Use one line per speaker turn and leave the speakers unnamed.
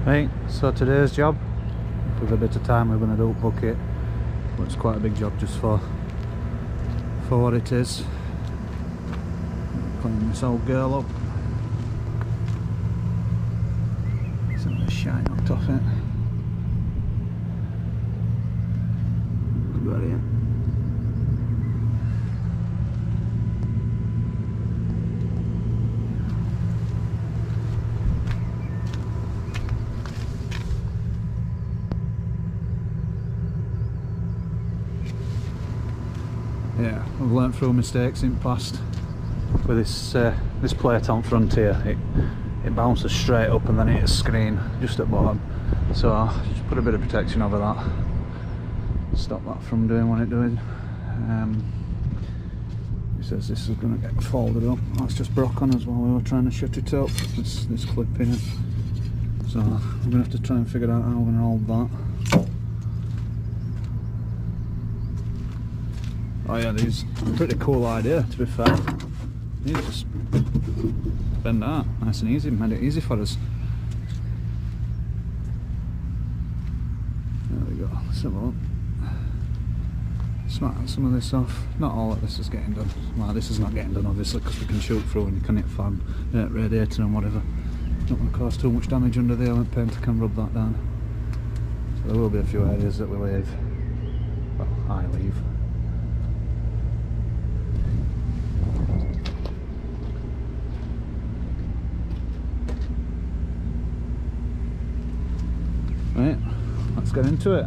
Right, so today's job, with a bit of time we're going to do bucket, but it's quite a big job just for what it is. Clean this old girl up. Some of the shine knocked off it. Brilliant. Yeah, I've learnt through mistakes in the past with this plate on front here. It bounces straight up and then it hits screen just at bottom, so I'll just put a bit of protection over that, stop that from doing what it doing. He says this is going to get folded up. That's just broke on us while we were trying to shut it up, this clip here, so I'm going to have to try and figure out how we're going to hold that. Oh yeah, these pretty cool idea, to be fair. You just bend that, nice and easy, made it easy for us. There we go, let's have a look. Smarten some of this off. Not all of this is getting done. Well, this is not getting done obviously because we can shoot through and you can hit fan, radiator and whatever. Not going to cause too much damage under there when painter can rub that down. So there will be a few areas that we leave. Well, I leave. Right, let's get into it.